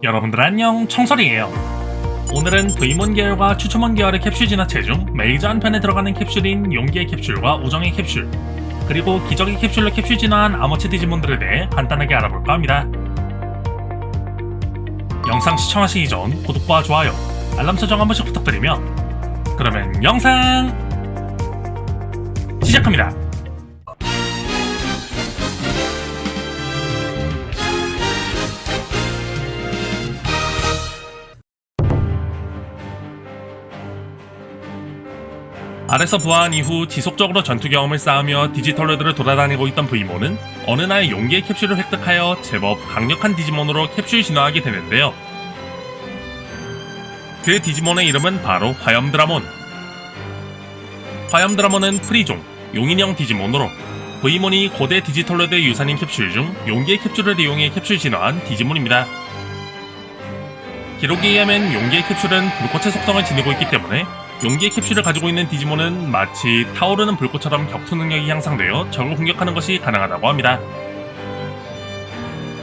여러분들 안녕, 청설이에요. 오늘은 V몬 계열과 추추몬 계열의 캡슐 진화체 중 메이저 한 편에 들어가는 캡슐인 용기의 캡슐과 우정의 캡슐, 그리고 기적의 캡슐로 캡슐 진화한 아머치 디지몬들에 대해 간단하게 알아볼까 합니다. 영상 시청하시기 전 구독과 좋아요, 알람 설정 한 번씩 부탁드리며 그러면 영상 시작합니다. 알에서 부화한 이후 지속적으로 전투 경험을 쌓으며 디지털로드를 돌아다니고 있던 V몬은 어느 날 용기의 캡슐을 획득하여 제법 강력한 디지몬으로 캡슐 진화하게 되는데요. 그 디지몬의 이름은 바로 화염드라몬. 화염드라몬은 프리종, 용인형 디지몬으로 V몬이 고대 디지털로드의 유산인 캡슐 중 용기의 캡슐을 이용해 캡슐 진화한 디지몬입니다. 기록에 의하면 용기의 캡슐은 불꽃의 속성을 지니고 있기 때문에 용기의 캡슐을 가지고 있는 디지몬은 마치 타오르는 불꽃처럼 격투 능력이 향상되어 적을 공격하는 것이 가능하다고 합니다.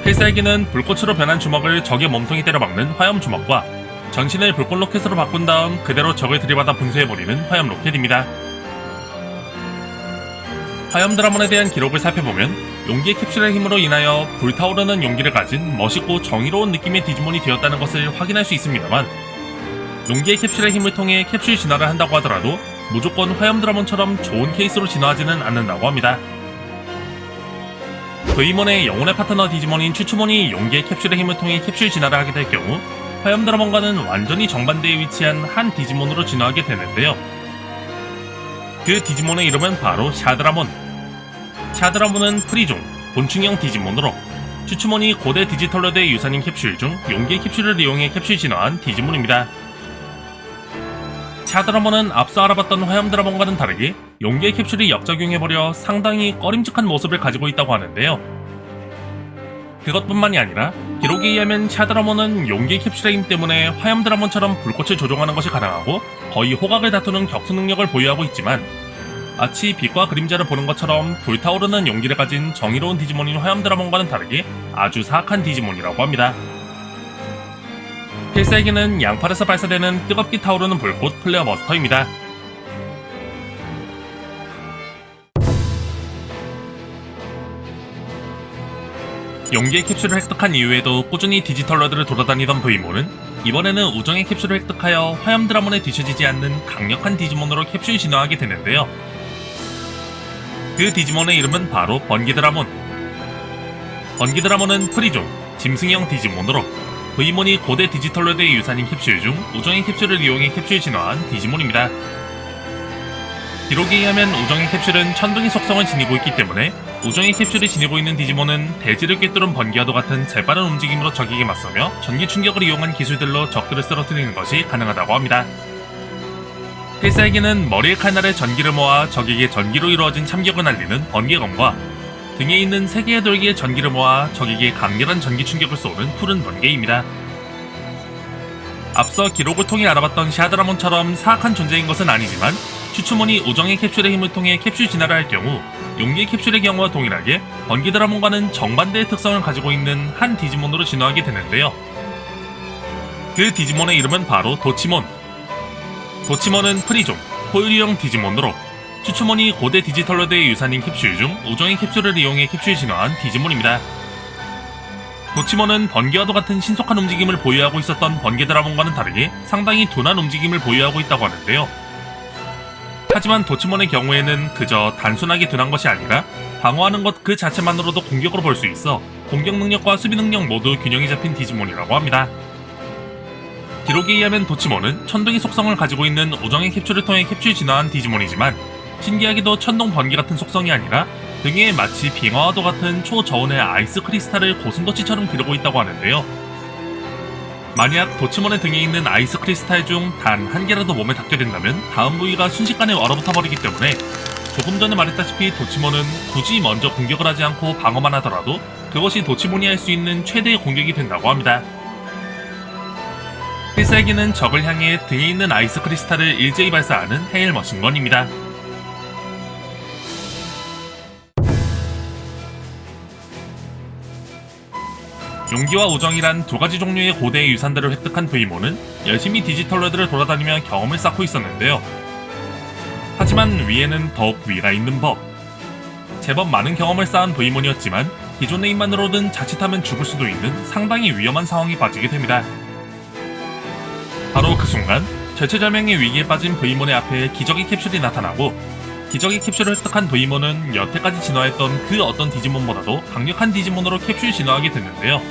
필살기는 불꽃으로 변한 주먹을 적의 몸통에 때려박는 화염 주먹과 전신을 불꽃 로켓으로 바꾼 다음 그대로 적을 들이받아 분쇄해버리는 화염 로켓입니다. 화염 드라몬에 대한 기록을 살펴보면 용기의 캡슐의 힘으로 인하여 불타오르는 용기를 가진 멋있고 정의로운 느낌의 디지몬이 되었다는 것을 확인할 수 있습니다만, 용기의 캡슐의 힘을 통해 캡슐 진화를 한다고 하더라도 무조건 화염 드라몬처럼 좋은 케이스로 진화하지는 않는다고 합니다. V몬의 영혼의 파트너 디지몬인 추추몬이 용기의 캡슐의 힘을 통해 캡슐 진화를 하게 될 경우 화염 드라몬과는 완전히 정반대에 위치한 한 디지몬으로 진화하게 되는데요. 그 디지몬의 이름은 바로 샤드라몬. 샤드라몬은 프리종, 곤충형 디지몬으로 추추몬이 고대 디지털로드의 유산인 캡슐 중 용기의 캡슐을 이용해 캡슐 진화한 디지몬입니다. 샤드라몬은 앞서 알아봤던 화염 드라몬과는 다르게 용기의 캡슐이 역작용해버려 상당히 꺼림직한 모습을 가지고 있다고 하는데요. 그것뿐만이 아니라 기록에 의하면 샤드라몬은 용기의 캡슐의 힘 때문에 화염 드라몬처럼 불꽃을 조종하는 것이 가능하고 거의 호각을 다투는 격투 능력을 보유하고 있지만, 마치 빛과 그림자를 보는 것처럼 불타오르는 용기를 가진 정의로운 디지몬인 화염 드라몬과는 다르게 아주 사악한 디지몬이라고 합니다. 필살기는 양팔에서 발사되는 뜨겁게 타오르는 불꽃 플레어 버스터입니다. 용기의 캡슐을 획득한 이후에도 꾸준히 디지털로드를 돌아다니던 V몬은 이번에는 우정의 캡슐을 획득하여 화염 드라몬에 뒤처지지 않는 강력한 디지몬으로 캡슐 진화하게 되는데요. 그 디지몬의 이름은 바로 번기드라몬. 번기드라몬은 프리종, 짐승형 디지몬으로 V몬이 고대 디지털로드의 유산인 캡슐 중 우정의 cap슐을 이용해 캡슐 진화한 디지몬입니다. 기록에 의하면 우정의 캡슐은 천둥의 속성을 지니고 있기 때문에 우정의 캡슐이 지니고 있는 디지몬은 대지를 꿰뚫은 번개와도 같은 재빠른 움직임으로 적에게 맞서며 전기 충격을 이용한 기술들로 적들을 쓰러뜨리는 것이 가능하다고 합니다. 필살기는 머리의 칼날에 전기를 모아 적에게 전기로 이루어진 참격을 날리는 번개검과 등에 있는 3개의 돌기에 전기를 모아 적에게 강렬한 전기 충격을 쏘는 푸른 번개입니다. 앞서 기록을 통해 알아봤던 샤드라몬처럼 사악한 존재인 것은 아니지만 추추몬이 우정의 캡슐의 힘을 통해 캡슐 진화를 할 경우 용기의 캡슐의 경우와 동일하게 번기드라몬과는 정반대의 특성을 가지고 있는 한 디지몬으로 진화하게 되는데요. 그 디지몬의 이름은 바로 도치몬. 도치몬은 프리종, 포유리형 디지몬으로 추추몬이 고대 디지털로드의 유산인 캡슐 중 우정의 캡슐을 이용해 캡슐 진화한 디지몬입니다. 도치몬은 번개와도 같은 신속한 움직임을 보유하고 있었던 번개드라몬과는 다르게 상당히 둔한 움직임을 보유하고 있다고 하는데요. 하지만 도치몬의 경우에는 그저 단순하게 둔한 것이 아니라 방어하는 것 그 자체만으로도 공격으로 볼 수 있어 공격 능력과 수비 능력 모두 균형이 잡힌 디지몬이라고 합니다. 기록에 의하면 도치몬은 천둥의 속성을 가지고 있는 우정의 캡슐을 통해 캡슐 진화한 디지몬이지만, 신기하게도 천둥 번개 같은 속성이 아니라 등에 마치 빙하와도 같은 초저온의 아이스 크리스탈을 고슴도치처럼 기르고 있다고 하는데요. 만약 도치몬의 등에 있는 아이스 크리스탈 중 단 한 개라도 몸에 닿게 된다면 다음 부위가 순식간에 얼어붙어 버리기 때문에 조금 전에 말했다시피 도치몬은 굳이 먼저 공격을 하지 않고 방어만 하더라도 그것이 도치몬이 할 수 있는 최대의 공격이 된다고 합니다. 필살기는 적을 향해 등에 있는 아이스 크리스탈을 일제히 발사하는 헤일 머신건입니다. 용기와 우정이란 두 가지 종류의 고대의 유산들을 획득한 브이몬은 열심히 디지털월드를 돌아다니며 경험을 쌓고 있었는데요. 하지만 위에는 더욱 위가 있는 법. 제법 많은 경험을 쌓은 브이몬이었지만 기존의 힘만으로는 자칫하면 죽을 수도 있는 상당히 위험한 상황에 빠지게 됩니다. 바로 그 순간 절체절명의 위기에 빠진 브이몬의 앞에 기적의 캡슐이 나타나고, 기적의 캡슐을 획득한 브이몬은 여태까지 진화했던 그 어떤 디지몬보다도 강력한 디지몬으로 캡슐 진화하게 됐는데요.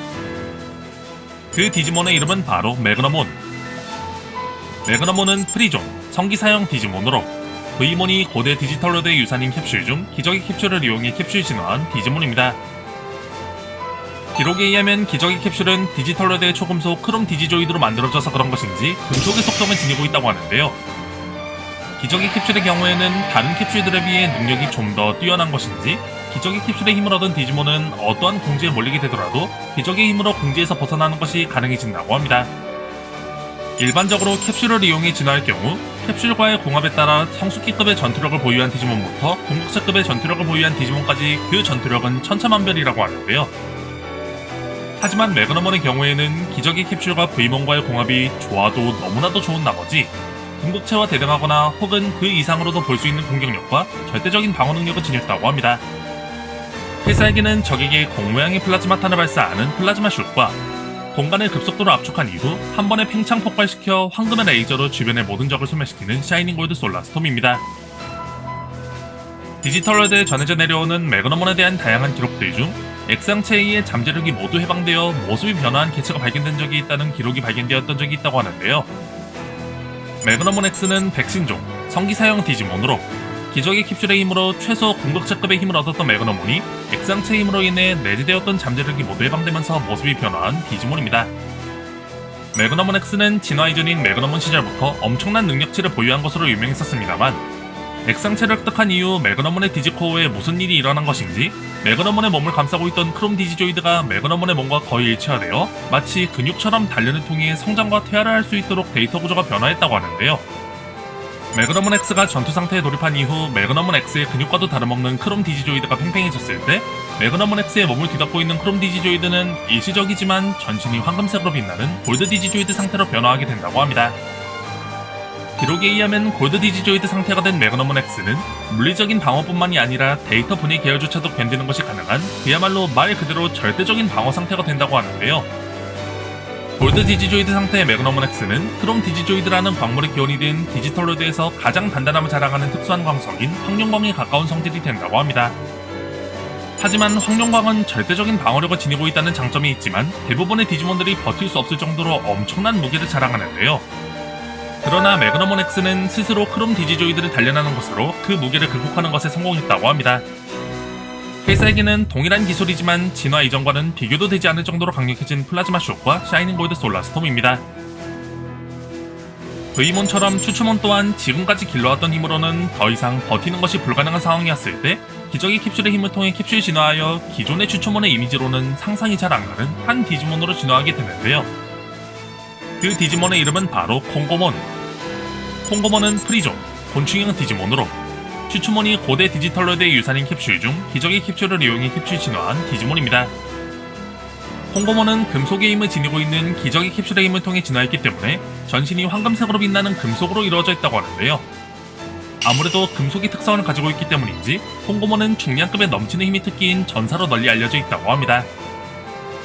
그 디지몬의 이름은 바로 매그너몬. 매그너몬은 프리존, 성기사형 디지몬으로 브이몬이 고대 디지털월드의 유산인 캡슐 중 기적의 캡슐을 이용해 캡슐 진화한 디지몬입니다. 기록에 의하면 기적의 캡슐은 디지털월드의 초금속 크롬 디지조이드로 만들어져서 그런 것인지 금속의 속성을 지니고 있다고 하는데요. 기적의 캡슐의 경우에는 다른 캡슐들에 비해 능력이 좀 더 뛰어난 것인지 기적의 캡슐의 힘을 얻은 디지몬은 어떠한 공지에 몰리게 되더라도 기적의 힘으로 공지에서 벗어나는 것이 가능해진다고 합니다. 일반적으로 캡슐을 이용해 진화할 경우 캡슐과의 공합에 따라 성숙기급의 전투력을 보유한 디지몬부터 궁극체급의 전투력을 보유한 디지몬까지 그 전투력은 천차만별이라고 하는데요. 하지만 매그너몬의 경우에는 기적의 캡슐과 브이몬과의 공합이 좋아도 너무나도 좋은 나머지 궁극체와 대등하거나 혹은 그 이상으로도 볼 수 있는 공격력과 절대적인 방어 능력을 지녔다고 합니다. 필살기는 적에게 공 모양의 플라즈마탄을 발사하는 플라즈마 슛과 공간을 급속도로 압축한 이후 한 번에 팽창 폭발시켜 황금의 레이저로 주변의 모든 적을 소멸시키는 샤이닝 골드 솔라스톰입니다. 디지털월드에 전해져 내려오는 매그너몬에 대한 다양한 기록들 중 X항체에 의해 잠재력이 모두 해방되어 모습이 변화한 개체가 발견된 적이 있다는 기록이 발견되었던 적이 있다고 하는데요. 매그너몬 X는 백신종, 성기사형 디지몬으로 기적의 캡슐의 힘으로 최소 궁극체급의 힘을 얻었던 매그너몬이 X항체의 힘으로 인해 내재되었던 잠재력이 모두 해방되면서 모습이 변화한 디지몬입니다. 매그너몬 X는 진화 이전인 매그너몬 시절부터 엄청난 능력치를 보유한 것으로 유명했었습니다만 X항체를 획득한 이후 매그너몬의 디지코어에 무슨 일이 일어난 것인지 매그너몬의 몸을 감싸고 있던 크롬 디지조이드가 매그너몬의 몸과 거의 일체화되어 마치 근육처럼 단련을 통해 성장과 퇴화를 할 수 있도록 데이터 구조가 변화했다고 하는데요. 매그너몬 X가 전투 상태에 돌입한 이후 매그너몬 X의 근육과도 다름없는 크롬 디지조이드가 팽팽해졌을 때 매그너몬 X의 몸을 뒤덮고 있는 크롬 디지조이드는 일시적이지만 전신이 황금색으로 빛나는 골드 디지조이드 상태로 변화하게 된다고 합니다. 기록에 의하면 골드 디지조이드 상태가 된 매그너몬 X는 물리적인 방어뿐만이 아니라 데이터 분해 계열조차도 견디는 것이 가능한 그야말로 말 그대로 절대적인 방어 상태가 된다고 하는데요. 골드 디지조이드 상태의 매그너몬 X는 크롬 디지조이드라는 광물의 기원이 된 디지털월드에서 가장 단단함을 자랑하는 특수한 광석인 황룡광에 가까운 성질이 된다고 합니다. 하지만 황룡광은 절대적인 방어력을 지니고 있다는 장점이 있지만 대부분의 디지몬들이 버틸 수 없을 정도로 엄청난 무게를 자랑하는데요. 그러나 매그너몬 X는 스스로 크롬 디지조이드를 단련하는 것으로 그 무게를 극복하는 것에 성공했다고 합니다. 필살기는 동일한 기술이지만 진화 이전과는 비교도 되지 않을 정도로 강력해진 플라즈마 숏과 샤이닝 골드 솔라스톰입니다. 브이몬처럼 추추몬 또한 지금까지 길러왔던 힘으로는 더 이상 버티는 것이 불가능한 상황이었을 때 기적의 캡슐의 힘을 통해 캡슐 진화하여 기존의 추추몬의 이미지로는 상상이 잘 안 가는 한 디지몬으로 진화하게 되는데요. 그 디지몬의 이름은 바로 콩고몬. 콩고몬은 프리존, 곤충형 디지몬으로 추추몬이 고대 디지털월드의 유산인 캡슐 중 기적의 캡슐을 이용해 캡슐 진화한 디지몬입니다. 콩고몬은 금속의 힘을 지니고 있는 기적의 캡슐의 힘을 통해 진화했기 때문에 전신이 황금색으로 빛나는 금속으로 이루어져 있다고 하는데요. 아무래도 금속의 특성을 가지고 있기 때문인지 콩고몬은 중량급에 넘치는 힘이 특기인 전사로 널리 알려져 있다고 합니다.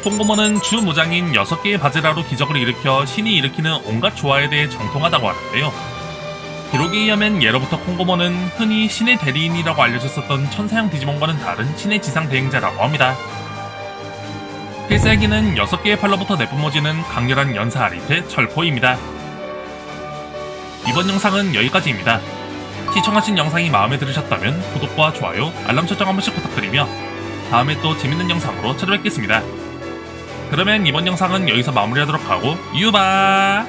콩고몬은 주 무장인 6개의 바즈라로 기적을 일으켜 신이 일으키는 온갖 조화에 대해 정통하다고 하는데요. 기록에 의하면 예로부터 콩고몬은 흔히 신의 대리인이라고 알려졌었던 천사형 디지몬과는 다른 신의 지상 대행자라고 합니다. 필살기는 6개의 팔로부터 내뿜어지는 강렬한 연사 아리테 철포입니다. 이번 영상은 여기까지입니다. 시청하신 영상이 마음에 들으셨다면 구독과 좋아요, 알람 설정 한 번씩 부탁드리며 다음에 또 재밌는 영상으로 찾아뵙겠습니다. 그러면 이번 영상은 여기서 마무리하도록 하고 유바!